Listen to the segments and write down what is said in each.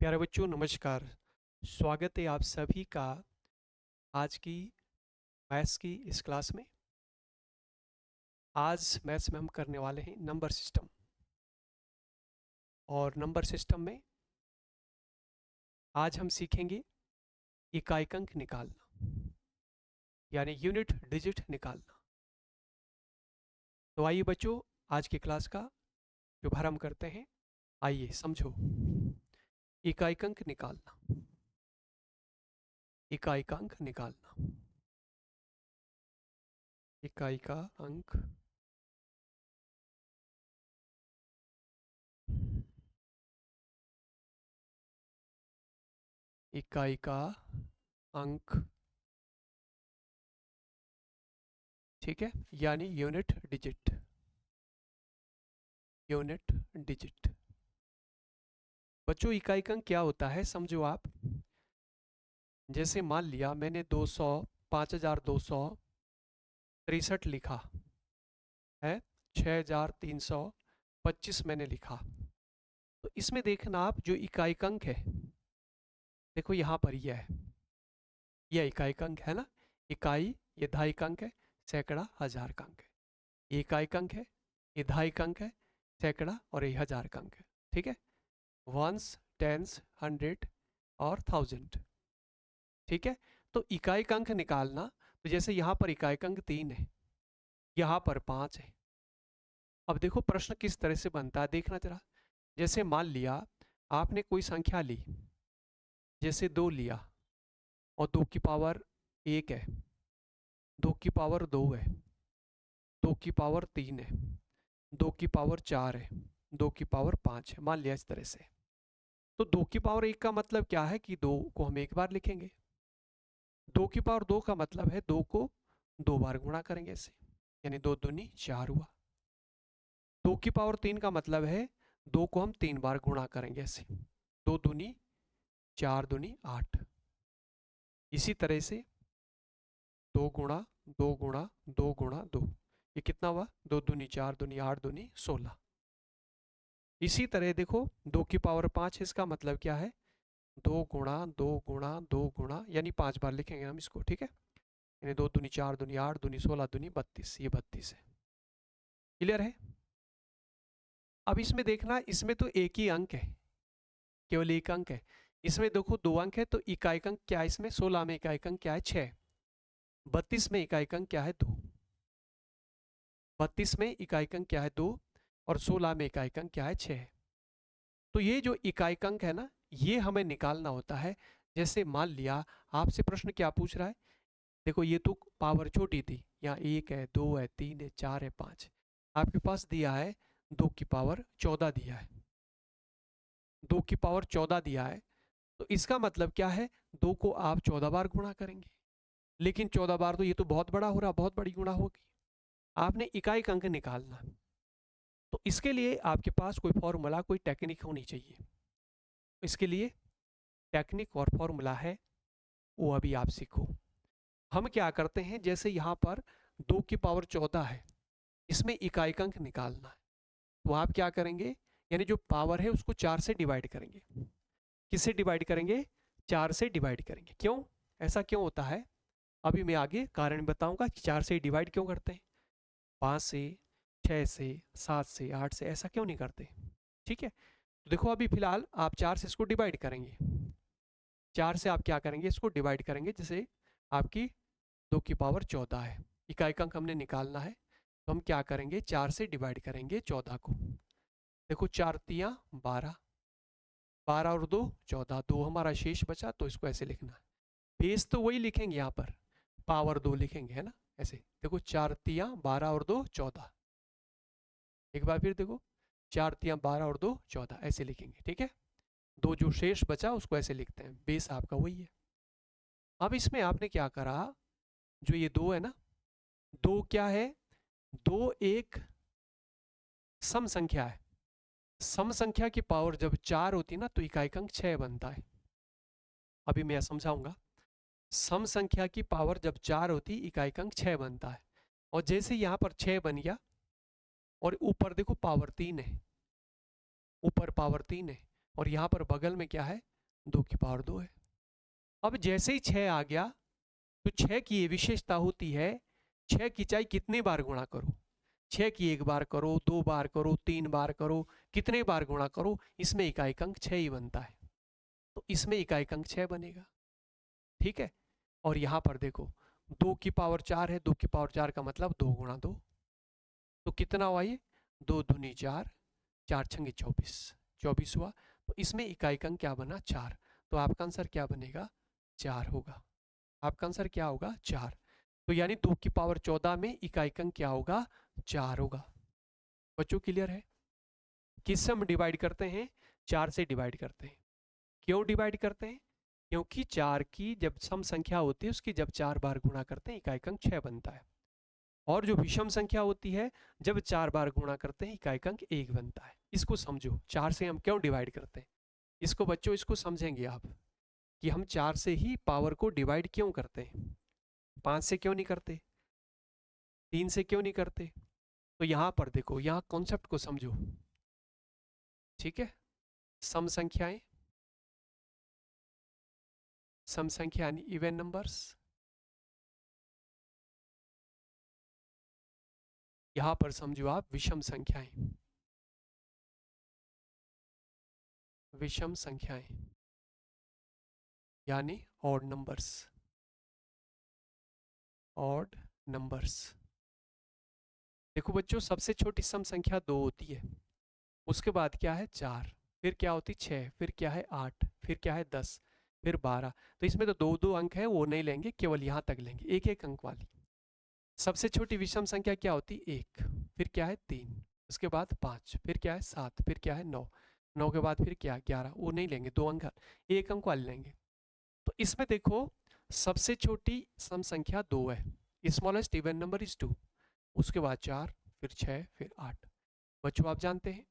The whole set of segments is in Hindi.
प्यारे बच्चों नमस्कार। स्वागत है आप सभी का आज की मैथ्स की इस क्लास में। आज मैथ्स में हम करने वाले हैं नंबर सिस्टम। और नंबर सिस्टम में आज हम सीखेंगे इकाइक अंक निकालना, यानी यूनिट डिजिट निकालना। तो आइए बच्चों, आज की क्लास का शुभारंभ करते हैं। आइए समझो, इकाइक अंक निकालना। इकाई का अंक निकालना, इकाई का अंक इकाई का अंक, ठीक है, यानी यूनिट डिजिट। यूनिट डिजिट बच्चों, इकाई का अंक क्या होता है समझो आप। जैसे मान लिया मैंने 200 5263 लिखा है, 6325 मैंने लिखा। तो इसमें देखना आप, जो इकाई का अंक है देखो यहाँ पर यह है, यह इकाई का अंक है ना। इकाई ये दहाई का अंक है, सैकड़ा हजार का अंक है। ये इकाई का अंक है, ये दहाई का अंक है, सैकड़ा और ये हजार का अंक है। ठीक है, वंस, टेंस, हंड्रेड और थाउजेंड। ठीक है, तो इकाई का अंक निकालना। तो जैसे यहाँ पर इकाई का अंक 3 है, यहाँ पर 5 है। अब देखो प्रश्न किस तरह से बनता है, देखना जरा। जैसे मान लिया आपने कोई संख्या ली, जैसे 2 लिया और 2 की पावर 1 है, 2 की पावर 2 है, 2 की पावर 3 है, 2 की पावर 4 है, 2 की पावर 5 है। मान लिया इस तरह से। तो 2 की पावर 1 का मतलब क्या है कि 2 को हम एक बार लिखेंगे। 2 की पावर 2 का मतलब है 2 को 2 बार गुणा करेंगे ऐसे, यानी 2 दूनी 4 हुआ। 2 की पावर 3 का मतलब है 2 को हम 3 बार गुणा करेंगे ऐसे, 2 दूनी 4 दूनी 8। इसी तरह से 2 गुणा 2 गुणा 2 गुणा 2, ये कितना हुआ? 2 दूनी 4 दूनी 8 दूनी 16। इसी तरह देखो 2 की पावर 5 है, इसका मतलब क्या है? 2 गुणा 2 गुणा 2 गुणा, यानी 5 बार लिखेंगे हम इसको। ठीक है, यानी 2 दूनी 4 दूनी 8 दूनी 16 दूनी 32, ये 32 है। क्लियर है? अब इसमें देखना, इसमें तो एक ही अंक है, केवल एक अंक है। इसमें देखो 2 अंक है, तो इकाइक अंक क्या है इसमें? 16 में इकाइक अंक क्या है? 6। 32 में इकाइक अंक क्या है? 2। 32 में इकाइक अंक क्या है? 2। और 16 में इकाइक अंक क्या है? 6। तो ये जो इकाइक अंक है ना, ये हमें निकालना होता है। जैसे मान लिया आपसे प्रश्न क्या पूछ रहा है, देखो ये तो पावर छोटी थी, यहाँ 1 है, 2 है, 3 है, 4 है, 5। आपके पास दिया है 2 की पावर 14 दिया है, 2 की पावर 14 दिया है। तो इसका मतलब क्या है? 2 को आप 14 बार गुणा करेंगे। लेकिन 14 बार तो ये तो बहुत बड़ा हो रहा, बहुत बड़ी गुणा होगी। आपने इकाई का अंक निकालना, तो इसके लिए आपके पास कोई फॉर्मूला, कोई टेक्निक होनी चाहिए। इसके लिए टेक्निक और फॉर्मूला है, वो अभी आप सीखो। हम क्या करते हैं, जैसे यहाँ पर 2 की पावर 14 है, इसमें इकाई का अंक निकालना है। तो आप क्या करेंगे, यानी जो पावर है उसको 4 से डिवाइड करेंगे। किससे डिवाइड करेंगे? 4 से डिवाइड करेंगे। क्यों ऐसा क्यों होता है, अभी मैं आगे कारण बताऊंगा कि 4 से डिवाइड क्यों करते हैं। 5 से, 6 से, 7 से, 8 से ऐसा क्यों नहीं करते? ठीक है, तो देखो अभी फिलहाल आप 4 से इसको डिवाइड करेंगे। 4 से आप क्या करेंगे, इसको डिवाइड करेंगे। जैसे आपकी 2 की पावर 14 है, इकाई का अंक हमने निकालना है, तो हम क्या करेंगे, 4 से डिवाइड करेंगे 14 को। देखो 4 तियां 12, 12 और 2 14, 2 हमारा शेष बचा, तो इसको ऐसे लिखना है। बेस तो वही लिखेंगे, यहाँ पर पावर 2 लिखेंगे, है ना। ऐसे देखो 4 तियां 12 और 2 14। एक बार फिर देखो, 4 तियां 12 और 2 14, ऐसे लिखेंगे। ठीक है, 2 जो शेष बचा उसको ऐसे लिखते हैं, बेस आपका वही है। अब इसमें आपने क्या करा, जो ये 2 है ना, 2 क्या है? 2 एक सम संख्या है। सम संख्या की पावर जब 4 होती है ना, तो इकाइक अंक 6 बनता है। अभी मैं समझाऊंगा। सम संख्या की पावर जब 4 होती, इकाइक अंक 6 बनता है। और जैसे यहाँ पर 6 बन गया, और ऊपर देखो पावर 3 है, ऊपर पावर 3 है, और यहाँ पर बगल में क्या है? 2 की पावर 2 है। अब जैसे ही 6 आ गया तो 6 की ये विशेषता होती है, 6 की चाहे कितने बार गुणा करो, 6 की 1 बार करो, 2 बार करो, 3 बार करो, कितने बार गुणा करो, इसमें इकाई अंक 6 ही बनता है। तो इसमें इकाई अंक 6 बनेगा। ठीक है। और यहां पर देखो 2 की पावर 4 है, 2 की पावर 4 का मतलब 2 गुणा 2, तो कितना हुआ ये, 2 दूनी 4, 4 छंगे 24, 24 हुआ। तो इसमें इकाई अंक क्या बना, 4। तो आपका आंसर क्या बनेगा, 4 होगा। आपका आंसर क्या होगा, 4। तो यानी 2 की पावर 14 में इकाई अंक क्या होगा, 4 होगा। बच्चों क्लियर है? किससे हम डिवाइड करते हैं, 4 से डिवाइड करते हैं। क्यों डिवाइड करते हैं, क्योंकि 4 की जब सम संख्या होती है उसकी जब 4 बार गुणा करते हैं इकाई अंक 6 बनता है। और जो विषम संख्या होती है जब 4 बार गुणा करते हैं इकाई अंक 1 बनता है। इसको समझो, 4 से हम क्यों डिवाइड करते हैं इसको। बच्चों इसको समझेंगे आप कि हम 4 से ही पावर को डिवाइड क्यों करते हैं, 5 से क्यों नहीं करते, 3 से क्यों नहीं करते। तो यहां पर देखो, यहां कॉन्सेप्ट को समझो। ठीक है। सम संख्याएं, सम संख्या यानी इवन नंबर्स, यहां पर समझो आप विषम संख्याएं, विषम संख्याएं यानी ऑड नंबर्स, ऑड नंबर्स। देखो बच्चों, सबसे छोटी सम संख्या 2 होती है, उसके बाद क्या है 4, फिर क्या होती 6, फिर क्या है 8, फिर क्या है 10, फिर 12। तो इसमें तो 2 2 अंक है वो नहीं लेंगे, केवल यहां तक लेंगे, एक एक अंक वाली। सबसे छोटी विषम संख्या क्या होती, 1, फिर क्या है 3, उसके बाद 5, फिर क्या है 7, फिर क्या है 9, 9 के बाद फिर क्या 11, वो नहीं लेंगे, 2 अंक, एक अंक वाली लेंगे। तो इसमें देखो सबसे छोटी सम संख्या 2 है, स्मॉलेस्ट इवन नंबर इज 2, उसके बाद 4, फिर 6, फिर 8। बच्चों आप जानते हैं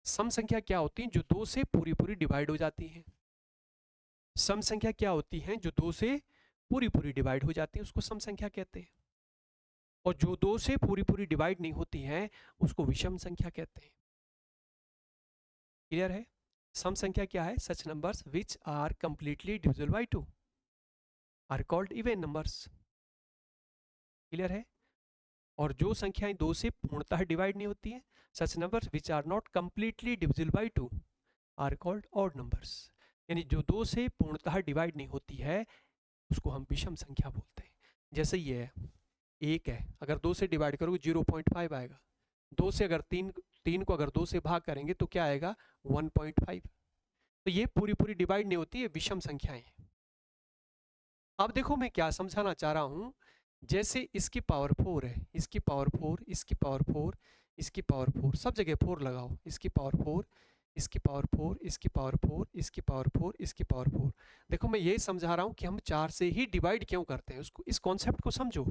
सम संख्या क्या होती है, जो 2 से पूरी पूरी डिवाइड हो जाती है। सम संख्या क्या होती है, जो 2 से पूरी पूरी डिवाइड हो जाती है, उसको सम संख्या कहते हैं। और जो 2 से पूरी पूरी डिवाइड नहीं होती है उसको विषम संख्या कहते हैं। क्लियर है? सम संख्या क्या है, such numbers which are completely divisible by 2 are called even numbers. Clear है? और जो संख्याएं 2 से पूर्णतः डिवाइड नहीं होती है, such numbers which are not completely divisible by 2 are called odd numbers. यानी जो 2 से पूर्णतः डिवाइड नहीं होती है उसको हम विषम संख्या बोलते हैं। जैसे ये है, 1 है, अगर 2 से डिवाइड करोगे 0.5 आएगा, 2 से अगर 3 को अगर 2 से भाग करेंगे तो क्या आएगा 1.5। तो ये पूरी पूरी डिवाइड नहीं होती है, विषम संख्याएं। अब देखो मैं क्या समझाना चाह रहा हूं, जैसे इसकी पावर 4 है, इसकी पावर 4, इसकी पावर 4, इसकी पावर 4, सब जगह 4 लगाओ, इसकी पावर 4, इसकी पावर 4, इसकी पावर 4, इसकी पावर 4, इसकी पावर 4। देखो मैं ये समझा रहा हूं कि हम 4 से ही डिवाइड क्यों करते हैं, उसको इस कॉन्सेप्ट को समझो।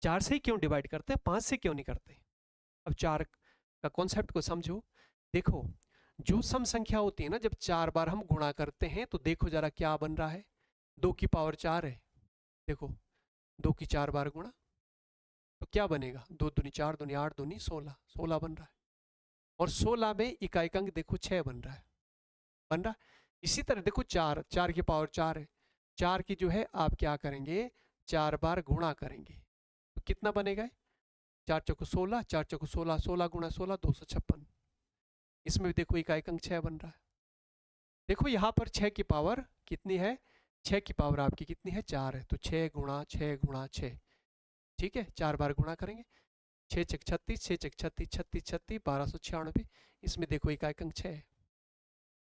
4 से ही क्यों डिवाइड करते हैं, 5 से क्यों नहीं करते। अब 4 का कॉन्सेप्ट को समझो। देखो जो सम संख्या होती है ना, जब 4 बार हम गुणा करते हैं तो देखो जरा क्या बन रहा है, 2 की पावर 4 है, देखो 2 की 4 बार गुणा तो क्या बनेगा, 2 दूनी 4, दूनी 8, दूनी 16, 16 बन रहा है। और 16 में इकाई अंक देखो 6 बन रहा है, बन रहा है। इसी तरह देखो 4, 4 की पावर 4 है, 4 की जो है आप क्या करेंगे 4 बार गुणा करेंगे तो कितना बनेगा, 4 चौको 16, 4 चौको 16, 16 गुणा 16 256। इसमें भी देखो इकाई अंक 6 बन रहा है। देखो यहाँ पर 6 की पावर कितनी है, 6 की पावर आपकी कितनी है 4 है, तो 6 गुणा 6 गुणा 6, ठीक है 4 बार गुणा करेंगे, 6 छक 36, 6 छक 36, 36 36 1296। इसमें देखो इकाई अंक 6 है।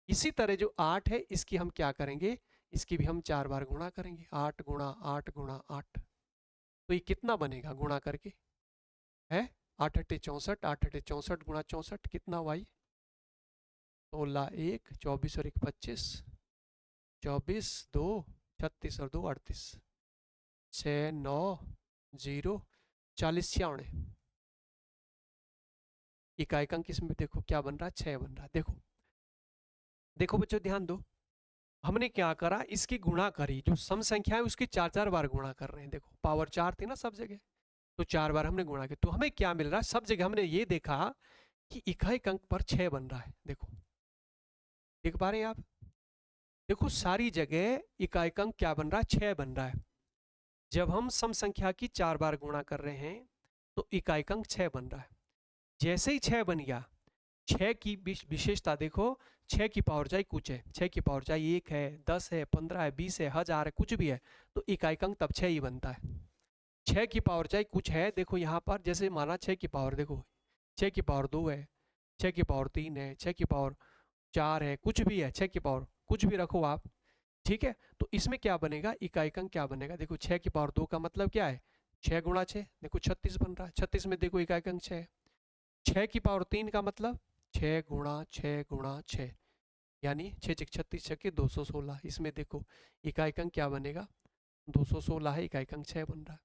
इसी तरह जो 8 है इसकी हम क्या करेंगे, इसकी भी हम 4 बार गुणा करेंगे, 8 गुणा 8 गुणा 8। तो ये कितना बनेगा गुणा करके है, 8 अट्ठे 64, 8 अट्ठे 64 गुणा 64 कितना हुआ, 16 1, 24 और 1 25, 24 2 36 और 2 38, 6 9 0 40 96। इकाई अंक इसमें देखो क्या बन रहा है 6 बन रहा है। देखो देखो बच्चों ध्यान दो, हमने क्या करा, इसकी गुणा करी, जो सम संख्या है उसकी 4 4 बार गुणा कर रहे हैं। देखो पावर 4 थी ना सब जगह, तो 4 बार हमने गुणा किया, तो हमें क्या मिल रहा है, सब जगह हमने ये देखा कि इकाई अंक पर 6 बन रहा है। देखो देख पा रहे हैं आप, देखो सारी जगह इकाई अंक क्या बन रहा है, 6 बन रहा है। जब हम सम संख्या की 4 बार गुणा कर रहे हैं तो इकाई अंक 6 बन रहा है। जैसे ही 6 बन गया, 6 की विशेषता देखो, 6 की पावर चाहे कुछ है, 6 की पावर चाहे 1 है, 10 है, 15 है, 20 है, 1000 है, कुछ भी है, तो इकाई अंक तब 6 ही बनता है। 6 की पावर चाहे कुछ है, देखो यहाँ पर जैसे माना 6 की पावर, देखो 6 की पावर 2 है, 6 की पावर 3 है, 6 की पावर 4 है, कुछ भी है, 6 की पावर कुछ भी रखो आप, ठीक है। तो इसमें क्या बनेगा, इकाई अंक क्या बनेगा, देखो 6 की पावर 2 का मतलब क्या है, 6 गुणा 6, देखो 36 बन रहा है। 36 में देखो इकाई अंक 6 है। 6 की पावर 3 का मतलब 6 गुणा 6 गुणा 6, यानी 6 6 36 6 के 216। इसमें देखो इकाई अंक क्या बनेगा, 216 है, इकाई अंक 6 बन रहा है।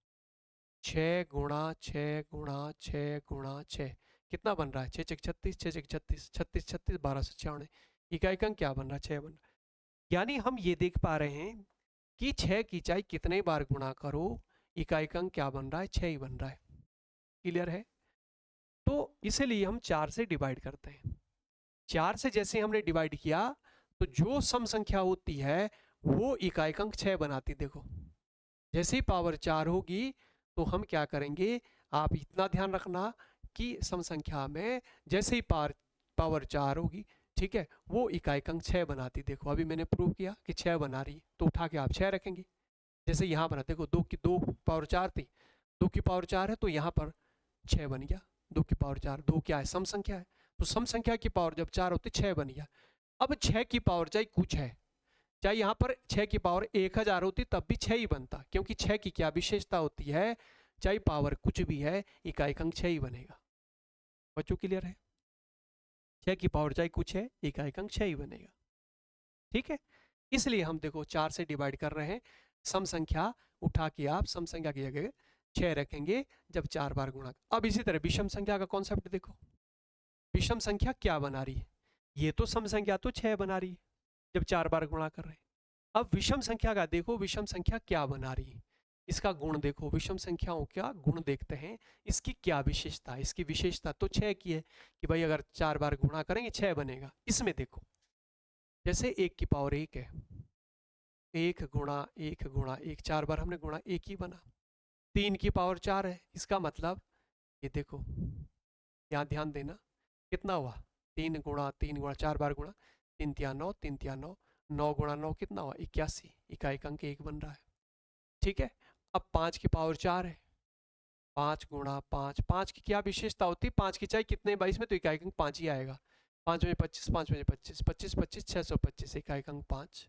6 गुणा 6 गुणा 6 गुणा 6 कितना बन रहा है, 6 6 36, 6 6 36, 36 36 1296, इकाई अंक क्या बन रहा है, 6 बन रहा है। यानी हम ये देख पा रहे हैं कि 6 की चाहे कितने बार गुणा करो, इकाई अंक क्या बन रहा है, 6 ही बन रहा है। क्लियर है। तो इसीलिए हम 4 से डिवाइड करते हैं। 4 से जैसे हमने डिवाइड किया तो जो सम संख्या होती है वो इकाई अंक 6 बनाती। देखो जैसे ही पावर 4 होगी तो हम क्या करेंगे, आप इतना ध्यान रखना कि सम संख्या में जैसे ही पावर 4 होगी, ठीक है, वो इकाई अंक 6 बनाती। देखो अभी मैंने प्रूव किया कि 6 बना रही है, तो उठा के आप 6 रखेंगे। जैसे यहाँ बना, देखो 2 की 2 पावर 4 थी, 2 की पावर 4 है तो यहाँ पर 6 बन गया। 2 की पावर 4, 2 क्या है, सम संख्या है, तो सम संख्या की पावर जब 4 होती 6 बन गया। अब 6 की पावर चाहे कुछ है, चाहे यहाँ पर 6 की पावर 1000 होती तब भी 6 ही बनता, क्योंकि 6 की क्या विशेषता होती है, चाहे पावर कुछ भी है, इकाई अंक 6 ही बनेगा। बच्चों क्लियर है, 6 की पावर चाहे कुछ है, इकाई अंक 6 ही बनेगा। ठीक है, इसलिए हम देखो 4 से डिवाइड कर रहे हैं, सम संख्या उठा के आप सम संख्या की जगह 6 रखेंगे जब 4 बार गुणा। अब इसी तरह विषम संख्या का कॉन्सेप्ट देखो, विषम संख्या क्या बना रही है, ये तो सम संख्या तो 6 बना रही है जब 4 बार गुणा कर रहे हैं। अब विषम संख्या का देखो, विषम संख्या क्या बना रही है, इसका गुण देखो, विषम संख्याओं का गुण देखते हैं, इसकी क्या विशेषता है। इसकी विशेषता तो 6 की है कि भाई अगर 4 बार गुणा करेंगे 6 बनेगा। इसमें देखो जैसे 1 की पावर 1 है, 1 गुणा 1 गुणा 1, 4 बार हमने गुणा 1 ही बना। 3 की पावर 4 है, इसका मतलब ये देखो, यहाँ ध्यान देना, कितना हुआ, 3 गुणा 3 गुणा 4 बार गुणा, 3 तिया 9, 3 तिया 9, 9 गुणा 9 कितना हुआ, 81, इकाई अंक 1 बन रहा है। ठीक है, अब 5 की पावर 4 है, 5 गुणा 5, 5 की क्या विशेषता होती है, 5 की चाहे कितने बाईस में तो इकाई अंक 5 ही आएगा। 5 में 25, 5 में 25, 25 25 625, इकाई अंक 5।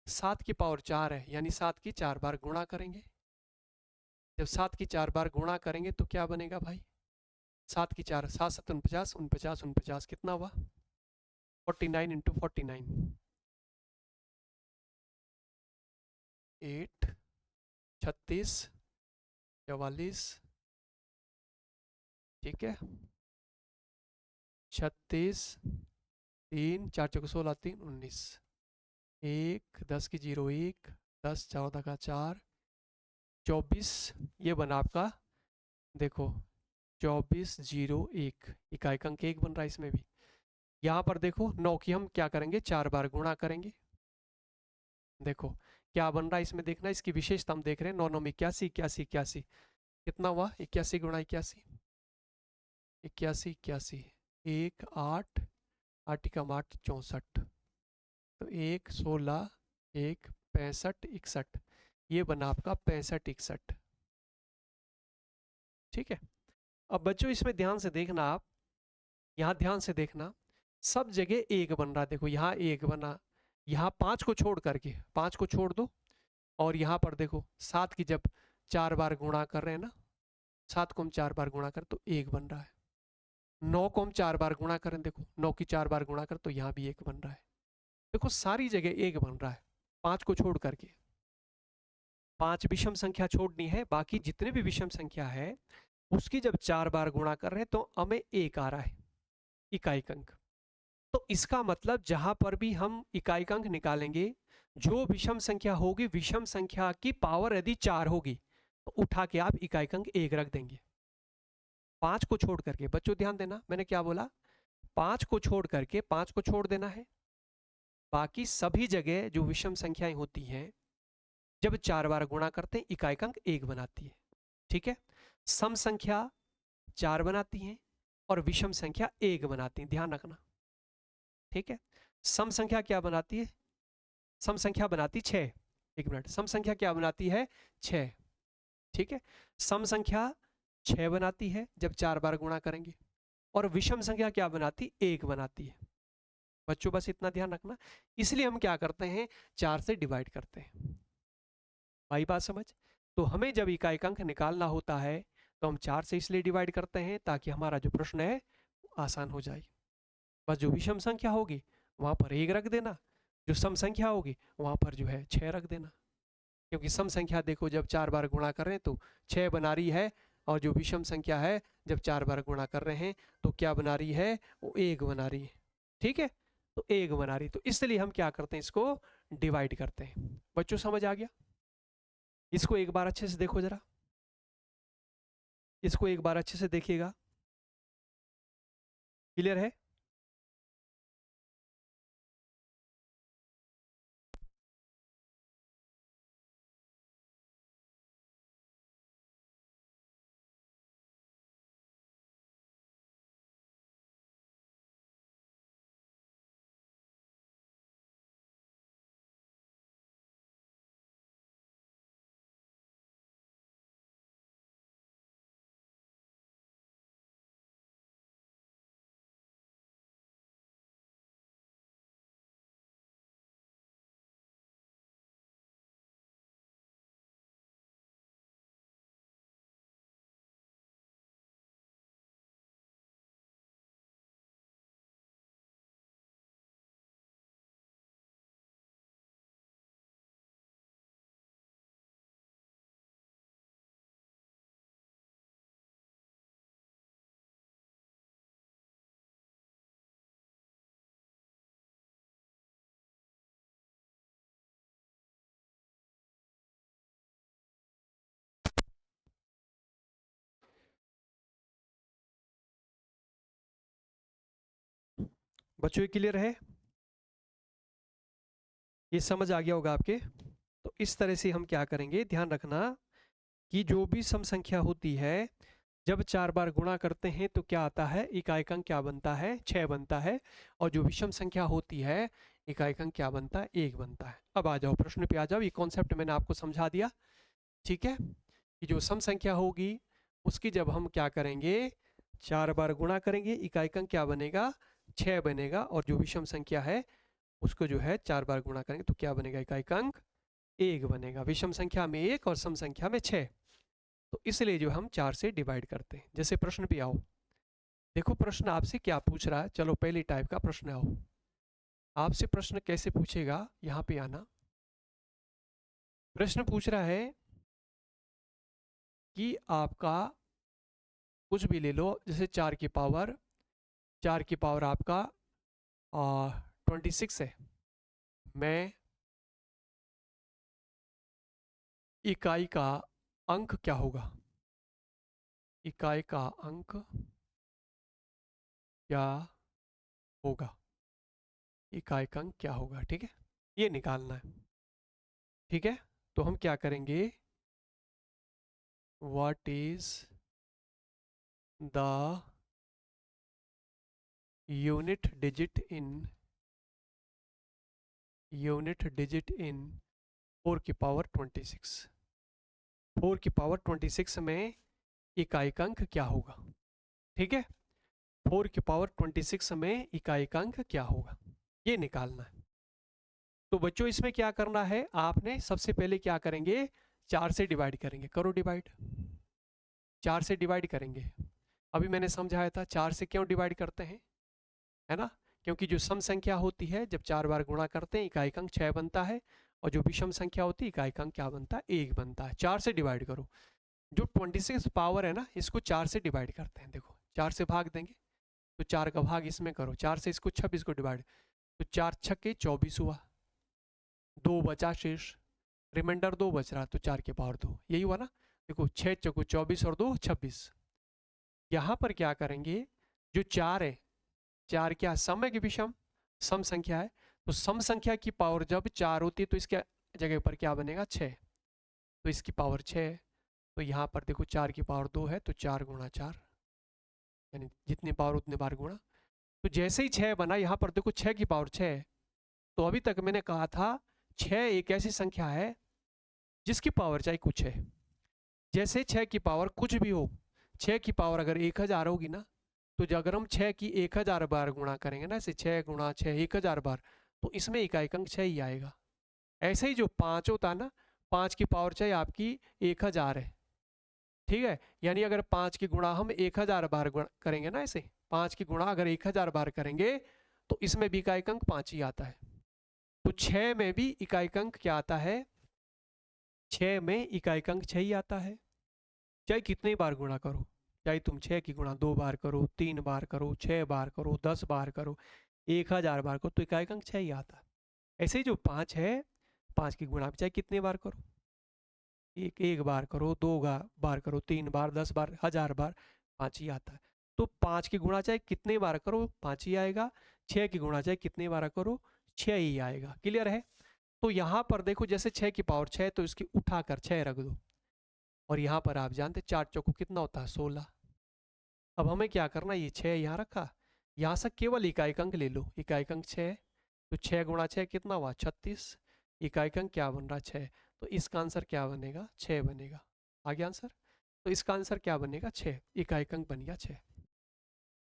7 की पावर 4 है, यानी 7 की 4 बार गुणा करेंगे, जब 7 की 4 बार गुणा करेंगे तो क्या बनेगा भाई, 7 की 4, 7 7 49, 49 49 कितना हुआ, 49 इंटू 49, 8 36 44, ठीक है, 36 3 4 चौके 16 3 19, 1 10 की 0 1 10 14 का 4 24, ये बना आपका, देखो 24 0 1, इकाई अंक 1 बन रहा है इसमें भी। यहाँ पर देखो 9 की हम क्या करेंगे, 4 बार गुणा करेंगे, देखो क्या बन रहा है इसमें, देखना इसकी विशेषता हम देख रहे हैं, 9 9 में 81 81 81, कितना हुआ, 81 गुणा 81, 81 81, 1 8 8 कम 8 64, तो 1 16 1 65 61, ये बना आपका 65 61। ठीक है, अब बच्चों इसमें ध्यान से देखना, आप यहाँ ध्यान से देखना, सब जगह 1 बन रहा है, देखो यहाँ 1 बना, यहाँ 5 को छोड़ करके, 5 को छोड़ दो, और यहाँ पर देखो 7 की जब 4 बार गुणा कर रहे हैं ना, 7 को हम 4 बार गुणा कर तो 1 बन रहा है। 9 को हम 4 बार गुणा करें, देखो 9 की 4 बार गुणा कर तो यहाँ भी 1 बन रहा है। देखो सारी जगह 1 बन रहा है, 5 को छोड़ करके। 5 विषम संख्या छोड़नी है, बाकी जितने भी विषम संख्या है उसकी जब 4 बार गुणा कर रहे हैं तो हमें 1 आ रहा है, इकाई अंक। तो इसका मतलब जहां पर भी हम इकाई अंक निकालेंगे, जो विषम संख्या होगी, विषम संख्या की पावर यदि 4 होगी तो उठा के आप इकाई अंक 1 रख देंगे, 5 को छोड़ करके। बच्चों ध्यान देना, मैंने क्या बोला, 5 को छोड़ करके, 5 को छोड़ देना है, बाकी सभी जगह जो विषम संख्याएं होती हैं, जब 4 बार गुणा करते हैं इकाई अंक 1 बनाती है। ठीक है, सम संख्या 4 बनाती हैं और विषम संख्या 1 बनाती है, ध्यान रखना। ठीक है, सम संख्या क्या बनाती है? सम संख्या बनाती 6। एक मिनट, सम संख्या क्या बनाती है? 6। ठीक है, सम संख्या 6 बनाती है जब 4 बार गुणा करेंगे, और विषम संख्या क्या बनाती? 1 बनाती है। बच्चों बस इतना ध्यान रखना। इसलिए हम क्या करते हैं? 4 से डिवाइड करते हैं। भाई बात समझ? तो हमें जब इकाई अंक निकालना होता है तो हम 4 से इसलिए डिवाइड करते हैं ताकि हमारा जो प्रश्न है आसान हो जाए। बस जो विषम संख्या होगी वहां पर 1 रख देना, जो सम संख्या होगी वहां पर जो है 6 रख देना। क्योंकि सम संख्या देखो जब 4 बार गुणा कर रहे हैं तो 6 बना रही है, और जो विषम संख्या है जब 4 बार गुणा कर रहे हैं तो क्या बना रही है? वो 1 बना रही है। ठीक है, तो 1 बना रही, तो इसलिए हम क्या करते हैं? इसको डिवाइड करते हैं। बच्चों समझ आ गया? इसको एक बार अच्छे से देखो जरा, इसको एक बार अच्छे से देखिएगा। क्लियर है? बच्चों ये क्लियर है? ये समझ आ गया होगा आपके? तो इस तरह से हम क्या करेंगे, ध्यान रखना कि जो भी सम संख्या होती है जब 4 बार गुणा करते हैं तो क्या आता है? इकाई अंक क्या बनता है? 6 बनता है। और जो विषम संख्या होती है इकाई अंक क्या बनता है? 1 बनता है। अब आ जाओ प्रश्न पे आ जाओ, ये कॉन्सेप्ट मैंने आपको समझा दिया। ठीक है, कि जो सम संख्या होगी उसकी जब हम क्या करेंगे? 4 बार गुणा करेंगे, इकाई अंक क्या बनेगा? 6 बनेगा। और जो विषम संख्या है उसको जो है 4 बार गुणा करेंगे तो क्या बनेगा? इकाई अंक 1 बनेगा। विषम संख्या में 1 और सम संख्या में 6, तो इसलिए जो हम 4 से डिवाइड करते हैं। जैसे प्रश्न पे आओ, देखो प्रश्न आपसे क्या पूछ रहा है। चलो पहले टाइप का प्रश्न आओ, आपसे प्रश्न कैसे पूछेगा, यहाँ पे आना। प्रश्न पूछ रहा है कि आपका कुछ भी ले लो, जैसे 4 की पावर आपका 26 है। मैं इकाई का अंक क्या होगा? इकाई का अंक क्या होगा? इकाई का अंक क्या होगा? ठीक है, ये निकालना है। ठीक है, तो हम क्या करेंगे? What is the unit digit in 4 की पावर 26? 4 की पावर 26 में इकाई अंक क्या होगा? ठीक है, 4 की पावर 26 में इकाई अंक क्या होगा, ये निकालना है। तो बच्चों इसमें क्या करना है? आपने सबसे पहले क्या करेंगे? 4 से डिवाइड करेंगे। करो डिवाइड, 4 से डिवाइड करेंगे। अभी मैंने समझाया था 4 से क्यों डिवाइड करते हैं, है ना? क्योंकि जो सम संख्या होती है जब 4 बार गुणा करते हैं इकाई अंक 6 बनता है, और जो विषम संख्या होती है इकाई अंक क्या बनता है? 1 बनता है। 4 से डिवाइड करो। जो 26 पावर है ना, इसको 4 से डिवाइड करते हैं। देखो 4 से भाग देंगे तो 4 का भाग इसमें करो, 4 से इसको 26 को डिवाइड, तो 4 छक्के 24 हुआ, 2 बचा शेष, रिमाइंडर 2 बच रहा, तो 4 के पावर 2, यही हुआ ना? देखो 6 चौको 24 और 2 26। यहाँ पर क्या करेंगे? जो 4 है, 4 क्या सम है कि विषम? सम संख्या है, तो सम संख्या की पावर जब 4 होती है तो इसके जगह पर क्या बनेगा 6, तो इसकी पावर 6। तो यहाँ पर देखो 4 की पावर 2 है तो 4 गुणा 4, यानी जितनी पावर उतने बार गुणा। तो जैसे ही 6 बना, यहाँ पर देखो 6 की पावर 6। तो अभी तक मैंने कहा था 6 एक ऐसी संख्या है जिसकी पावर चाहे कुछ है। जैसे 6 की पावर कुछ भी हो, 6 की पावर अगर 1000 होगी ना, तो अगर हम 6 की 1000 बार गुणा करेंगे ना, ऐसे 6 गुणा 6 1000 बार, तो इसमें इकाई अंक 6 ही आएगा। ऐसे ही जो 5 होता है ना, 5 की पावर चाहे आपकी 1000 है, ठीक है, यानी अगर 5 की गुणा हम 1000 बार करेंगे ना, ऐसे 5 की गुणा अगर 1000 बार करेंगे तो इसमें भी इकाई अंक 5 ही आता है। तो 6 में भी इकाई अंक क्या आता है, 6 में इकाई अंक 6 ही आता है। चाहे कितने बार गुणा करो, चाहे तुम 6 की गुणा 2 बार करो, 3 बार करो, 6 बार करो, 10 बार करो, 1000 बार करो, तो इकाई अंक 6 ही आता है। ऐसे ही जो 5 है, 5 की गुणा चाहे कितने बार करो, एक बार करो, बार करो, 3 बार, 10 बार, 1000 बार, 5 ही आता है। तो 5 की गुणा चाहे कितने बार करो 5 ही आएगा, 6 की गुणा चाहे कितने बार करो 6 ही आएगा। क्लियर है? तो यहाँ पर देखो जैसे 6 की पावर 6, तो इसकी उठाकर 6 रख दो, और यहाँ पर आप जानते 4 चौको कितना होता है 16। अब हमें क्या करना, ये 6 यहाँ रखा, यहाँ से केवल इकाई अंक ले लो, इकाई अंक 6, तो 6 गुणा 6 कितना हुआ 36, इकाई अंक क्या बन रहा 6, तो इसका आंसर क्या बनेगा 6 बनेगा। आ गया आंसर? तो इसका आंसर क्या बनेगा 6, इकाई अंक बन गया 6।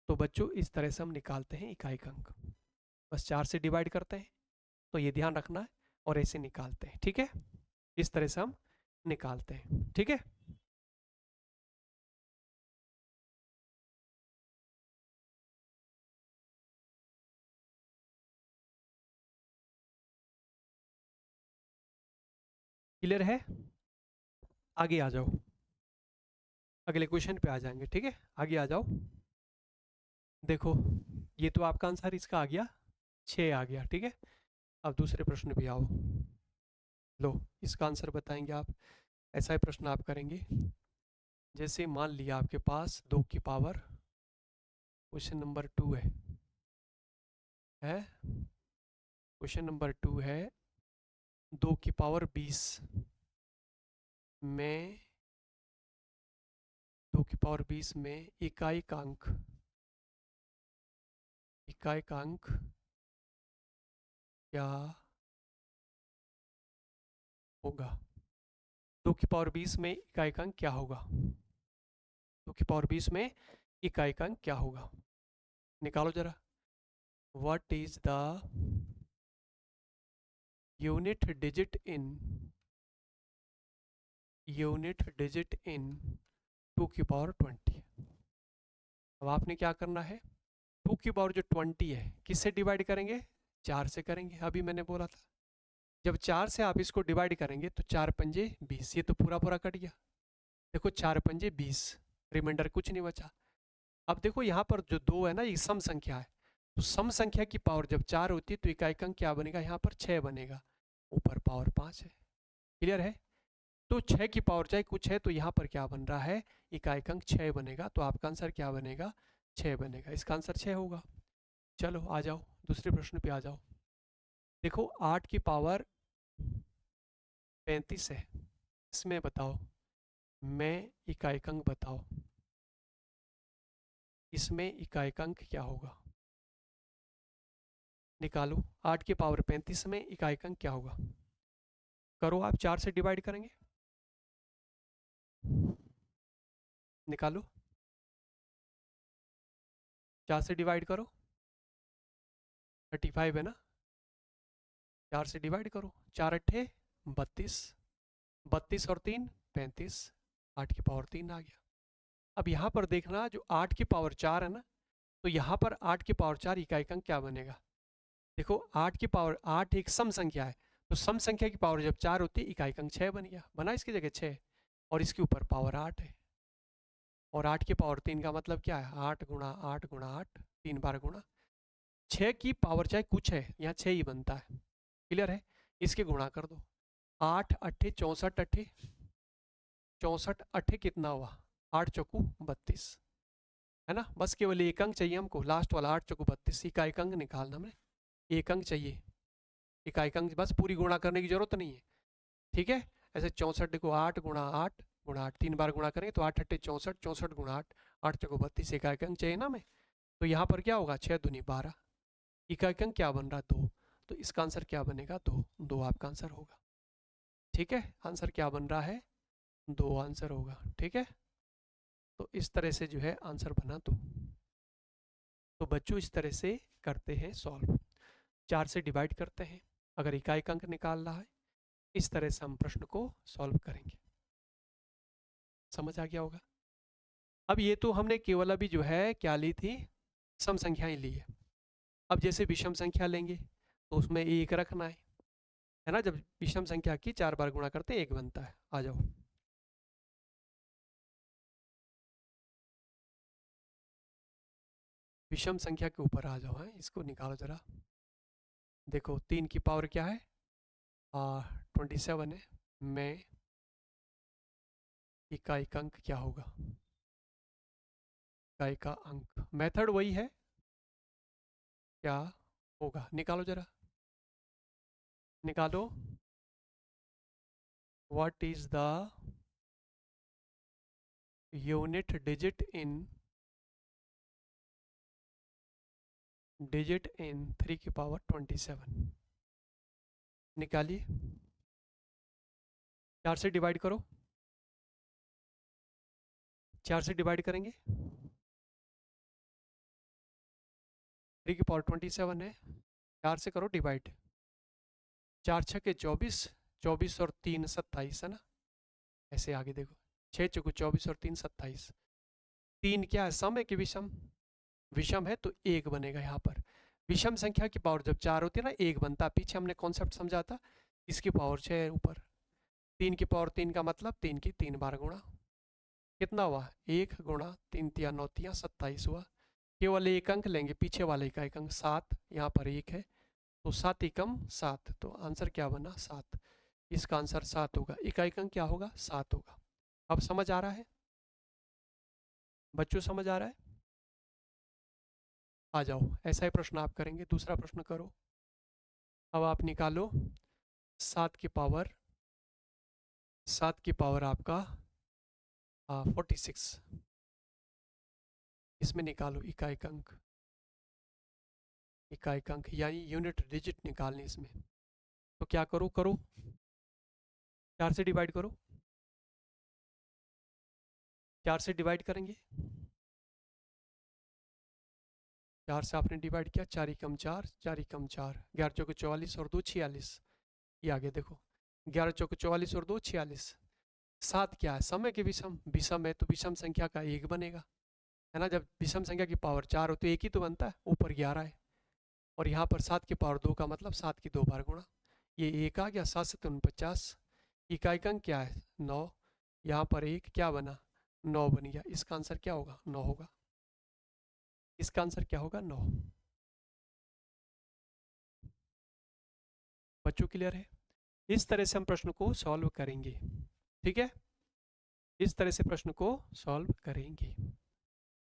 तो बच्चों इस तरह से हम निकालते हैं इकाई अंक, बस 4 से डिवाइड करते हैं, तो ये ध्यान रखना है, और ऐसे निकालते हैं, ठीक है, इस तरह से हम निकालते हैं, ठीक है। क्लियर है? आगे आ जाओ, अगले क्वेश्चन पे आ जाएंगे, ठीक है, आगे आ जाओ। देखो ये तो आपका आंसर इसका आ गया 6 आ गया, ठीक है। अब दूसरे प्रश्न पे आओ, लो इसका आंसर बताएंगे आप। ऐसा ही प्रश्न आप करेंगे, जैसे मान लिया आपके पास 2 की पावर, क्वेश्चन नंबर 2 है क्वेश्चन नंबर 2 है 2 की पावर 20 में 2 की पावर 20 में इकाई का अंक क्या होगा। 2 की पावर 20 में इकाई का अंक क्या होगा, 2 की पावर 20 में इकाई का अंक क्या होगा, निकालो जरा। What is the unit digit in 2 की पावर 20। अब आपने क्या करना है, 2 की पावर जो 20 है किससे डिवाइड करेंगे, 4 से करेंगे। अभी मैंने बोला था जब 4 से आप इसको डिवाइड करेंगे तो 4 पंजे 20, ये तो पूरा पूरा कट गया। देखो 4 पंजे 20, रिमाइंडर कुछ नहीं बचा। अब देखो यहाँ पर जो 2 है ना, ये सम संख्या है, तो सम संख्या की पावर जब 4 होती है तो इकाई अंक क्या बनेगा, यहाँ पर 6 बनेगा, ऊपर पावर 5 है। क्लियर है? तो 6 की पावर चाहे कुछ है, तो यहाँ पर क्या बन रहा है, इकाई अंक 6 बनेगा, तो आपका आंसर क्या बनेगा 6 बनेगा, इसका आंसर 6 होगा। चलो आ जाओ दूसरे प्रश्न पे आ जाओ। देखो 8 की पावर 35 है, इसमें बताओ में इकाई अंक बताओ, इसमें इकाई अंक क्या होगा, निकालो। 8 की पावर 35 में इकाई अंक क्या होगा, करो आप 4 से डिवाइड करेंगे, निकालो 4 से डिवाइड करो, 35 है ना, 4 से डिवाइड करो, 4 अट्ठे 32, 32 और 3 35, 8 की पावर 3 आ गया। अब यहाँ पर देखना जो 8 की पावर 4 है ना, तो यहाँ पर 8 की पावर 4 इकाई अंक क्या बनेगा। देखो 8 की पावर 8 एक सम संख्या है, तो सम संख्या की पावर जब 4 होती है इकाई अंक 6 बन गया, बना इसकी जगह 6, और इसके ऊपर पावर 8 है, और 8 की पावर 3 का मतलब क्या है 8 गुणा 8 गुणा 8, 3 बार गुणा। 6 की पावर चाहे कुछ है, यहाँ 6 ही बनता है। क्लियर है? इसके गुणा कर दो, 8 अट्ठे 64 अट्ठे 64 अट्ठे कितना हुआ 8 चौकू 32, है ना। बस केवल एक अंक चाहिए हमको, लास्ट वाला 8 चौकू 32, इकाई अंक निकालना, हमें एक अंक चाहिए। इकाई अंक बस पूरी गुणा करने की जरूरत नहीं है, ठीक है। ऐसे 64 देखो 8 गुणा 8 गुणा 8, 3 बार गुणा करेंगे तो 8 8 64, 64 गुणा 8, 8 चौको 32 इकाई अंक चाहिए ना हमें। तो यहाँ पर क्या होगा 6 दूनी 12, इकाई अंक क्या बन रहा 2, तो इसका आंसर क्या बनेगा 2, 2 आपका आंसर होगा, ठीक है। आंसर क्या बन रहा है 2 आंसर होगा, ठीक है। तो इस तरह से जो है आंसर बना 2। तो बच्चों इस तरह से करते हैं सॉल्व, 4 से डिवाइड करते हैं अगर इकाई अंक निकाल रहा है, इस तरह से हम प्रश्न को सॉल्व करेंगे। समझ आ गया होगा। अब ये तो हमने केवल अभी जो है क्या ली थी, सम संख्याएं ली है। अब जैसे विषम संख्या लेंगे तो उसमें एक रखना है ना। जब विषम संख्या की 4 बार गुणा करते हैं 1 बनता है। आ जाओ, विषम संख्या के ऊपर आ जाओ, है इसको निकालो जरा। देखो 3 की पावर क्या है 27 है, में इकाई का अंक क्या होगा, इकाई का अंक, मेथड वही है, क्या होगा निकालो जरा, निकालो। What is the unit digit in 3 की पावर 27, निकालिए। 4 से डिवाइड करो, 4 से डिवाइड करेंगे 3 की पावर 27 है, 4 से करो डिवाइड, 4 छके 24, 24 और 3 27 है ना। ऐसे आगे देखो 6 चौको 24 और 3 27, 3 क्या है सम है कि विषम, विषम है तो 1 बनेगा यहाँ पर। विषम संख्या की पावर जब 4 होती है ना 1 बनता, पीछे हमने कॉन्सेप्ट समझा था, इसकी पावर 6 है ऊपर, 3 की पावर 3 का मतलब 3 की 3 बार गुणा, कितना हुआ 1 गुणा 3 तिया 9 तिया 27 हुआ। केवल एक अंक लेंगे पीछे वाले का, एक अंक 7, यहाँ पर 1 है तो 7 एकम 7, तो आंसर क्या बना 7, इसका आंसर 7 होगा, इकाई अंक क्या होगा 7 होगा। अब समझ आ रहा है बच्चों, समझ आ रहा है। आ जाओ ऐसा ही प्रश्न आप करेंगे, दूसरा प्रश्न करो। अब आप निकालो 7 की पावर, 7 की पावर आपका 46, इसमें निकालो इकाई अंक, इकाई अंक यानी यूनिट डिजिट निकालने इसमें। तो क्या करो, करो 4 से डिवाइड करो, 4 से डिवाइड करेंगे, 4 से आपने डिवाइड किया, 4 एकम 4, 4 एकम 4, 11 चौके 44 और 2 46, ये आगे देखो 11 चौके 44 और 2 46, 7 क्या है सम है कि विषम, विषम है तो विषम संख्या का 1 बनेगा, है ना। जब विषम संख्या की पावर 4 हो तो 1 ही तो बनता है, ऊपर 11 है, और यहाँ पर 7 की पावर 2 का मतलब 7 की 2 बार गुणा, ये 1 आ गया, 7 से 49, इकाई अंक क्या है 9, यहाँ पर 1 क्या बना 9 बन गया, इसका आंसर क्या होगा 9 होगा, इसका आंसर क्या होगा 9। बच्चों क्लियर है। इस तरह से हम प्रश्न को सॉल्व करेंगे, ठीक है, इस तरह से प्रश्न को सॉल्व करेंगे।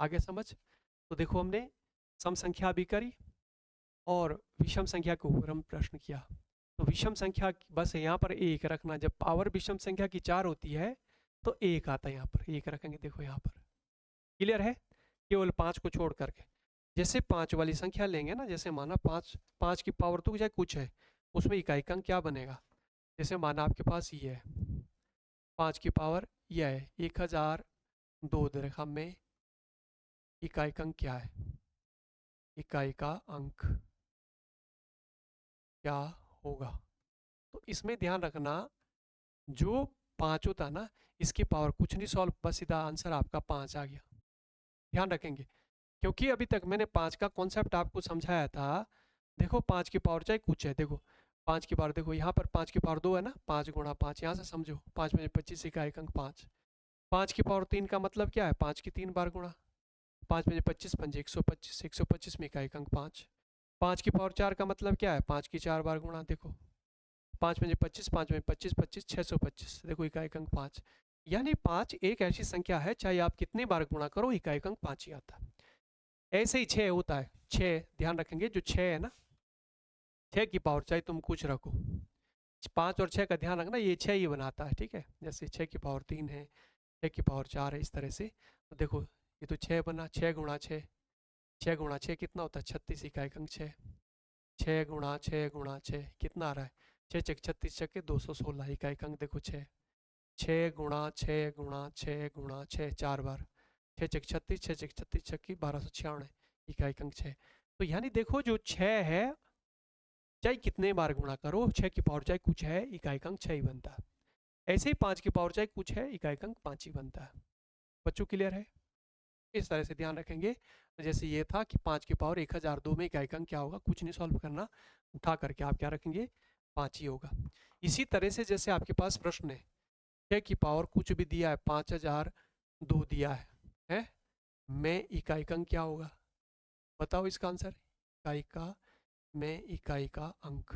आगे समझ। तो देखो हमने सम संख्या भी करी और विषम संख्या के ऊपर हम प्रश्न किया। तो विषम संख्या बस यहाँ पर 1 रखना, जब पावर विषम संख्या की 4 होती है तो 1 आता है, यहाँ पर 1 रखेंगे, देखो यहाँ पर क्लियर है, केवल 5 को छोड़ करके। जैसे 5 वाली संख्या लेंगे ना, जैसे माना 5, 5 की पावर तो चाहे कुछ है, उसमें इकाई अंक क्या बनेगा, जैसे माना आपके पास ये है 5 की पावर यह है 1002 दरखम में इकाई अंक क्या है, इकाई का अंक क्या होगा। तो इसमें ध्यान रखना जो 5 होता ना इसकी पावर कुछ नहीं सॉल्व, बस सीधा आंसर आपका 5 आ गया, ध्यान रखेंगे, क्योंकि अभी तक मैंने 5 का कॉन्सेप्ट आपको समझाया था। देखो 5 की पावर चाहे कुछ है, देखो 5 की पावर, देखो यहाँ पर 5 की पावर 2 है ना, 5 गुणा 5, यहाँ से समझो 5 में 25 इकाई अंक 5, 5 की पावर 3 का मतलब क्या है 5 की 3 बार गुणा, 5 में 25 पंजे 125, 125 में इकाई अंक 5, 5 की पावर 4 का मतलब क्या है 5 की 4 बार गुणा, देखो 5 में 25, 5 में 25 25 625, देखो इकाई अंक 5, यानी 5 एक ऐसी संख्या है चाहे आप कितनी बार गुणा करो इकाई अंक 5 ही आता है। ऐसे ही 6 होता है, 6 ध्यान रखेंगे, जो 6 है ना, 6 की पावर चाहे तुम कुछ रखो, 5 और 6 का ध्यान रखना, ये 6 ही बनाता है, ठीक है। जैसे 6 की पावर 3 है, 6 की पावर 4 है, इस तरह से। तो देखो ये तो 6 बना, 6 गुणा 6, 6 गुणा 6 कितना होता है 36 इकाई अंक 6, 6 गुणा 6 गुणा 6 कितना आ रहा है 6 छक 36 छक्के 216 इकाई अंक देखो 6, 6 गुणा 6 गुणा 6 गुणा 6 4 बार, 6 छक 36, 6 छक 36 छक्की 1296 इकाई अंक 6। तो यानी देखो जो 6 है चाहे कितने बार गुणा करो 6 की पावर चाहे कुछ है इकाई अंक 6 ही बनता है। ऐसे ही 5 की पावर चाहे कुछ है इकाई अंक 5 ही बनता है। बच्चों क्लियर है? इस तरह से ध्यान रखेंगे। जैसे ये था कि 5 की पावर 1002 में इकाई अंक क्या होगा, कुछ नहीं सॉल्व करना, उठा करके आप क्या रखेंगे 5 ही होगा। इसी तरह से जैसे आपके पास प्रश्न है 6 की पावर कुछ भी दिया है 5002 दिया है में इकाई अंक क्या होगा, बताओ इसका आंसर। इकाई का में इकाई का अंक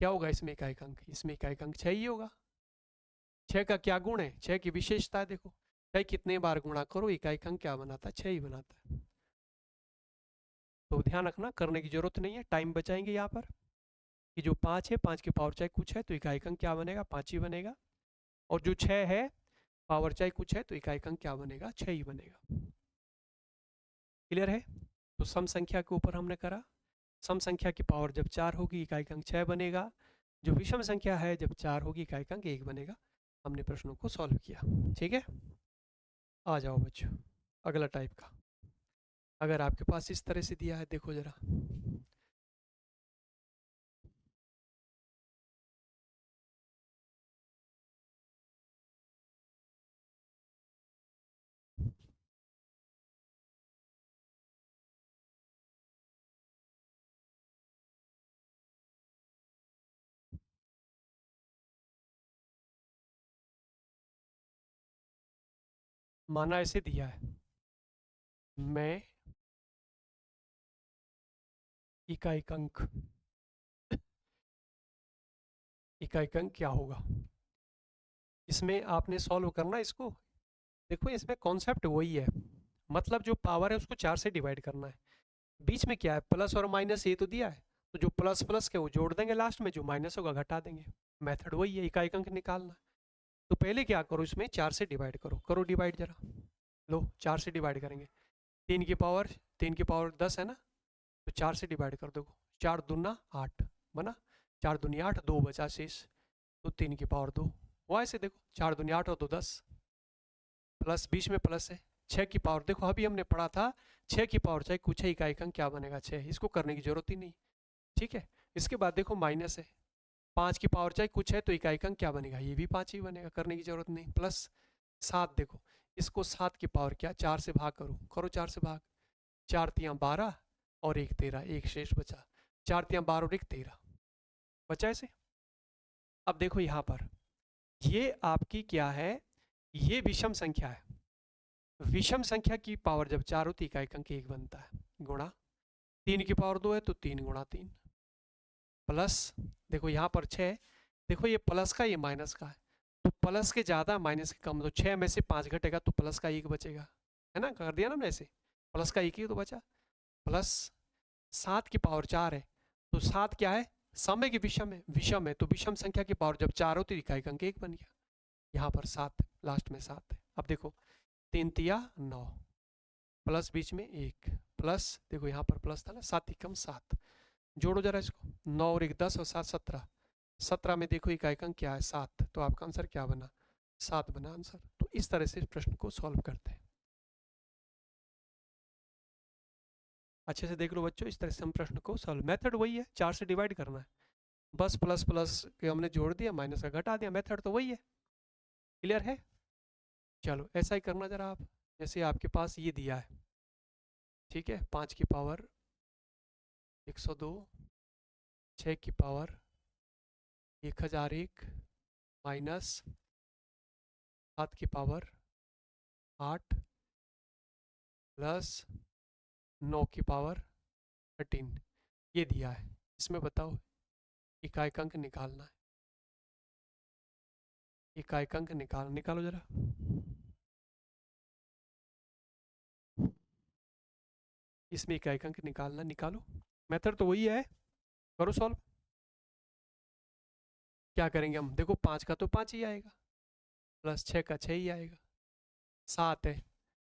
क्या होगा, इसमें इकाई का अंक, इसमें इकाई का अंक 6 ही होगा। 6 का क्या गुण है, 6 की विशेषता है, देखो 6 कितने बार गुणा करो इकाई का अंक क्या बनाता है 6 ही बनाता है। तो ध्यान रखना, करने की जरूरत नहीं है, टाइम बचाएंगे यहाँ पर कि जो 5 है 5 की पावर चाहे कुछ है तो इकाई का अंक क्या बनेगा 5 ही बनेगा, और जो 6 है पावर चाहे कुछ है तो इकाई का अंक क्या बनेगा 6 ही बनेगा। क्लियर है? तो सम संख्या के ऊपर हमने करा, सम संख्या की पावर जब 4 होगी इकाई का अंक 6 बनेगा, जो विषम संख्या है जब 4 होगी इकाई का अंक 1 बनेगा। हमने प्रश्नों को सॉल्व किया, ठीक है। आ जाओ बच्चों अगला टाइप का, अगर आपके पास इस तरह से दिया है देखो जरा, माना ऐसे दिया है मैं इकाई अंक, इकाई अंक क्या होगा, इसमें आपने सॉल्व करना इसको। देखो इसमें कॉन्सेप्ट वही है, मतलब जो पावर है उसको 4 से डिवाइड करना है, बीच में क्या है प्लस और माइनस ये तो दिया है, तो जो प्लस प्लस के वो जोड़ देंगे लास्ट में, जो माइनस होगा घटा देंगे। मेथड वही है इकाई अंक निकालना। तो पहले क्या करो इसमें 4 से डिवाइड करो, करो डिवाइड जरा, लो 4 से डिवाइड करेंगे, 3 की पावर 10 है ना, तो 4 से डिवाइड कर दो, 4 दूना 8 बना, 4 दूनी 8 2 बचा शेष, तो 3 की पावर 2, वो ऐसे देखो 4 दूनी 8 और 2 10, प्लस बीच में प्लस है, 6 की पावर देखो अभी हमने पढ़ा था 6 की पावर चाहे कुछ है इकाई अंक क्या बनेगा 6, इसको करने की जरूरत ही नहीं, ठीक है। इसके बाद देखो माइनस है, 5 की पावर चाहे कुछ है तो इकाई अंक क्या बनेगा, ये भी 5 ही बनेगा, करने की जरूरत नहीं। प्लस 7 देखो, इसको 7 की पावर क्या 4 से भाग करो, करो 4 से भाग, 4 तियाँ 12 और 1 13, एक शेष बचा, 4 तियाँ 12 और 1 13 बचा ऐसे। अब देखो यहाँ पर ये आपकी क्या है, ये विषम संख्या है, विषम संख्या की पावर जब 4 होती है इकाई अंक 1 बनता है, गुणा 3 की पावर 2 है तो 3 गुणा 3, प्लस देखो यहाँ पर 6, देखो ये प्लस का ये माइनस का है, तो प्लस के ज़्यादा माइनस के कम, तो 6 में से 5 घटेगा तो प्लस का 1 बचेगा, है ना, कर दिया ना हमने ऐसे, प्लस का 1 ही तो बचा। प्लस 7 की पावर 4 है, तो 7 क्या है समय की विषम है तो विषम संख्या की पावर जब 4 होती है इकाई अंक 1 बन गया, यहाँ पर 7 लास्ट में 7 है। अब देखो 3 तिया 9, प्लस बीच में 1, प्लस देखो यहाँ पर प्लस था ना, 7 एकम 7, जोड़ो जरा इसको, 9 और 1 10 और 7 17, 17 में देखो इकाई अंक क्या है 7, तो आपका आंसर क्या बना 7 बना आंसर। तो इस तरह से इस प्रश्न को सॉल्व करते हैं। अच्छे से देख लो बच्चों, इस तरह से हम प्रश्न को सॉल्व, मेथड वही है 4 से डिवाइड करना है, बस प्लस प्लस के हमने जोड़ दिया माइनस का घटा दिया, मेथड तो वही है। क्लियर है? चलो ऐसा ही करना जरा आप, जैसे आपके पास ये दिया है, ठीक है, 5 की पावर 102, 6 की पावर 1001 माइनस 7 की पावर 8 प्लस 9 की पावर 13, ये दिया है। इसमें बताओ इकाई अंक निकालना है, इकाई अंक निकालो जरा, इसमें इकाई अंक निकालना, निकालो, मेथड तो वही है। करो सॉल्व। क्या करेंगे हम, देखो 5 का तो 5 ही आएगा, प्लस 6 का 6 ही आएगा, 7 है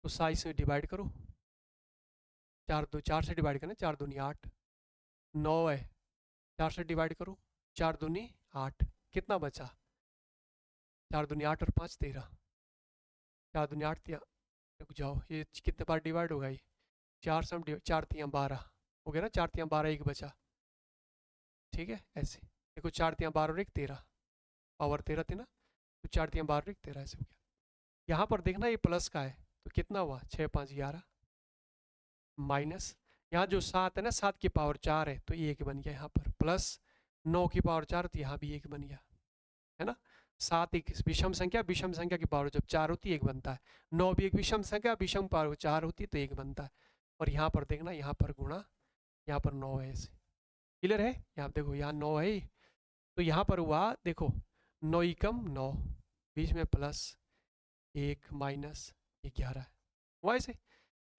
तो 7 से डिवाइड करो, 4 से डिवाइड करना, 4 दूनी 8, 9 है 4 से डिवाइड करो, 4 दूनी 8, कितना बचा, 4 दूनी 8 और 5 13, 4 दूनी 8 रुक जाओ, ये कितने बार डिवाइड होगा ये, 4 से हम 4 3 12 हो गया ना, 4 3 12 एक बचा, ठीक है ऐसे देखो, 4 3 12 और एक 13, पावर 13 थी ना, तो 4 3 12 और एक 13 ऐसे हो गया। यहाँ पर देखना ये प्लस का है तो कितना हुआ, 6 5 11, माइनस यहाँ जो 7 है ना, 7 की पावर 4 है तो ये 1 बन गया यहाँ पर, प्लस 9 की पावर 4 तो यहाँ भी 1 बन गया, है ना। 7 एक विषम संख्या की पावर जब 4 होती है 1 बनता है, 9 भी एक विषम संख्या, विषम पावर 4 होती है तो 1 बनता है। और यहाँ पर देखना, यहाँ पर गुणा, यहाँ पर 9 है ऐसे, क्लियर है, यहाँ देखो यहाँ 9 है, तो यहाँ पर हुआ देखो 9 एकम 9, बीच में प्लस 1 माइनस 11 है, हुआ ऐसे।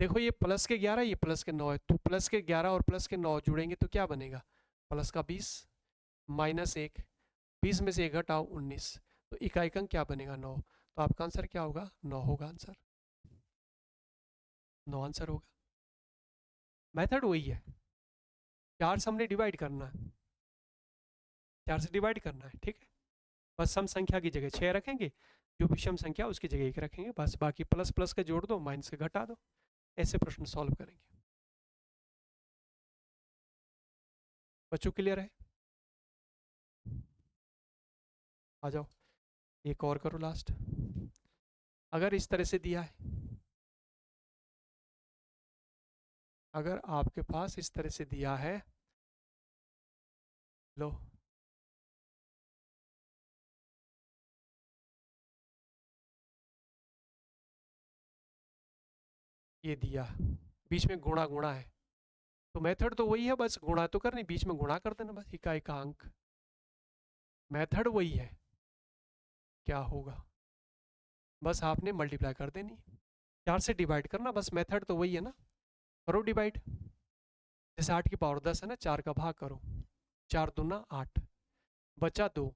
देखो ये प्लस के 11, ये प्लस के 9 है, तो प्लस के 11 और प्लस के 9 जुड़ेंगे तो क्या बनेगा, प्लस का 20 माइनस 1, 20 में से 1 घटाओ 19, तो इकाई अंक क्या बनेगा 9, तो आपका आंसर क्या होगा, 9 होगा आंसर, 9 आंसर होगा। मेथड वही है, 4 से हमने डिवाइड करना है, 4 से डिवाइड करना है, ठीक है। बस सम संख्या की जगह 6 रखेंगे, जो विषम संख्या उसकी जगह 1 रखेंगे, बस बाकी प्लस प्लस के जोड़ दो, माइनस के घटा दो, ऐसे प्रश्न सॉल्व करेंगे। बच्चों क्लियर है, आ जाओ एक और करो लास्ट। अगर इस तरह से दिया है, अगर आपके पास इस तरह से दिया है, लो ये दिया, बीच में गुणा गुणा है, तो मेथड तो वही है, बस गुणा तो करनी, बीच में गुणा कर देना, बस इकाई का अंक, मेथड वही है, क्या होगा, बस आपने मल्टीप्लाई कर देनी, 4 से डिवाइड करना, बस मेथड तो वही है ना, करो डिवाइड, जैसे 8 की पावर 10 है ना, 4 का भाग करो, 4 दूना 8, बचा 2,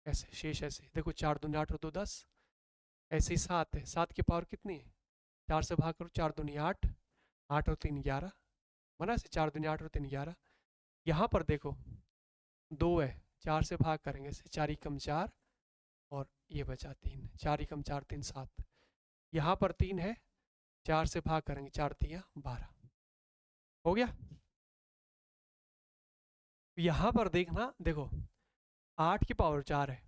ऐसे शेष ऐसे देखो, 4 दूनी 8 और 2 10, ऐसे ही 7 है, 7 की पावर कितनी है, 4 से भाग करो, 4 दूनी 8, 8 और 3 11, बना से 4 दूनी 8 और 3 11, यहाँ पर देखो 2 है, 4 से भाग करेंगे, 4 एकम 4 और ये बचा 3, 4 एकम 4 3 7, यहाँ पर 3 है, 4 से भाग करेंगे, 4 3 12, हो गया। यहाँ पर देखना, देखो 8 की पावर 4 है,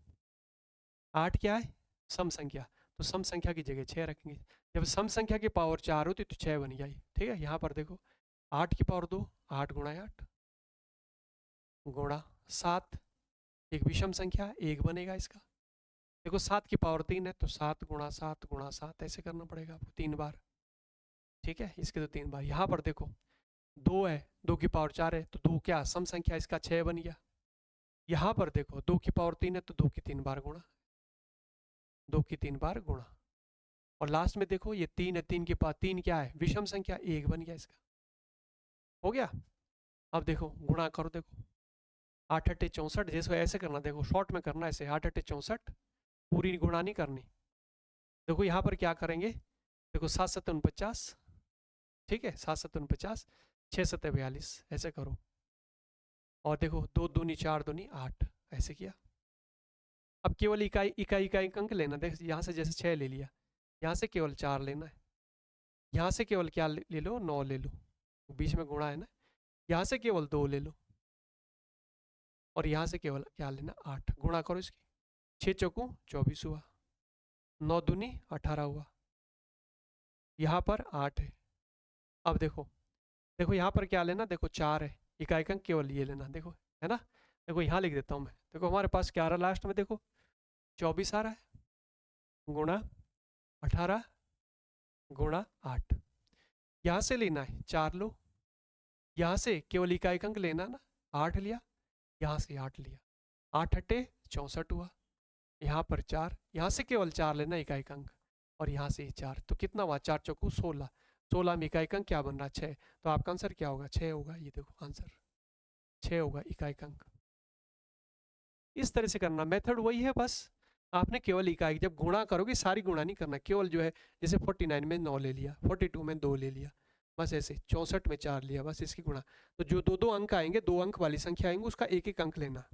8 क्या है, सम संख्या, तो सम संख्या की जगह 6 रखेंगे, जब सम संख्या की पावर 4 होती तो 6 बन गई, ठीक है। यहाँ पर देखो 8 की पावर 2, 8 गुणा 8 गुणा 7, एक विषम संख्या 1 बनेगा इसका, देखो 7 की पावर 3 है तो 7 गुणा 7 गुणा 7 ऐसे करना पड़ेगा आपको 3 बार, ठीक है, इसके तो 3 बार। यहाँ पर देखो 2 है, 2 की पावर 4 है तो 2 क्या सम संख्या, इसका 6 बन गया। यहाँ पर देखो 2 की पावर 3 है तो 2 की 3 बार गुणा, 2 की 3 बार गुणा, और लास्ट में देखो ये 3 है, 3 के पास 3 क्या है, विषम संख्या 1 बन गया इसका, हो गया। अब देखो गुणा करो, देखो 8 8 64, जैसे ऐसे करना, देखो शॉर्ट में करना ऐसे, 8 8 64, पूरी गुणा नहीं करनी, देखो यहाँ पर क्या करेंगे, देखो 7 7 49, ठीक है, 7 7 49, 6 7 42, ऐसे करो, और देखो 2 दूनी 4 दूनी 8, ऐसे किया। अब केवल इकाई इकाई इकाई अंक लेना, देख यहाँ से जैसे 6 ले लिया, यहाँ से केवल 4 लेना है, यहाँ से केवल क्या ले लो, 9 ले लो, बीच में गुणा है ना, यहाँ से केवल 2 ले लो, और यहाँ से केवल क्या लेना 8, गुणा करो इसकी, 6 चौकू 24 हुआ, 9 दूनी 18 हुआ, यहाँ पर 8 है। अब देखो, देखो यहाँ पर क्या लेना, देखो 4 है, इकाई अंक केवल ये लेना, देखो है ना, देखो यहाँ लिख देता हूँ मैं, देखो हमारे पास क्या आ रहा लास्ट में, देखो 24 आ रहा है गुणा 18 गुणा 8, यहाँ से लेना है 4 लो, यहाँ से केवल इकाई अंक लेना ना, 8 लिया, यहाँ से 8 लिया, 8 8 64 हुआ, यहाँ पर 4, यहाँ से केवल 4 लेना इकाई अंक, और यहाँ से 4, तो कितना हुआ, 4 चौकू 16, 16 में इकाई अंक क्या बन रहा है 6, तो आपका आंसर क्या होगा 6 होगा, ये देखो आंसर। 6 होगा इकाइक अंक। इस तरह से करना, मेथड वही है, बस आपने केवल इकाई, जब गुणा करोगे सारी गुणा नहीं करना, केवल जो है जैसे 49 में 9 ले लिया, 42 में 2 ले लिया, बस ऐसे 64 में 4 लिया, बस इसकी गुणा। तो जो दो दो अंक आएंगे, 2 अंक वाली संख्या आएंगे, उसका एक एक अंक लेना।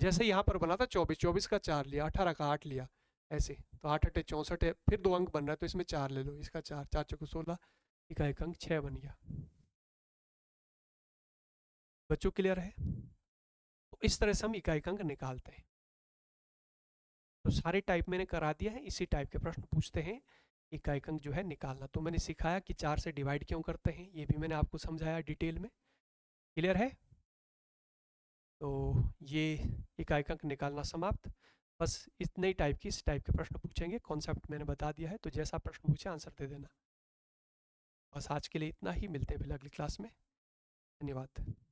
जैसे यहाँ पर बना था 24, 24 का 4 लिया, 18 का 8 लिया, ऐसे तो 8 8 64 है, फिर 2 अंक बन रहा है तो इसमें 4 ले लो, इसका 4, 4 चौको 16, इका एक अंक 6 बन गया। बच्चों क्लियर है? तो इस तरह से हम इकाइक अंक निकालते हैं। तो सारे टाइप मैंने करा दिया है, इसी टाइप के प्रश्न पूछते हैं इकाइक अंक जो है निकालना। तो मैंने सिखाया कि 4 से डिवाइड क्यों करते हैं, ये भी मैंने आपको समझाया डिटेल में। क्लियर है? तो ये इकाइक अंक निकालना समाप्त। बस इतने ही टाइप की, इस टाइप के प्रश्न पूछेंगे, कॉन्सेप्ट मैंने बता दिया है, तो जैसा प्रश्न पूछे आंसर दे देना। बस आज के लिए इतना ही, मिलते हैं फिर अगली क्लास में। धन्यवाद।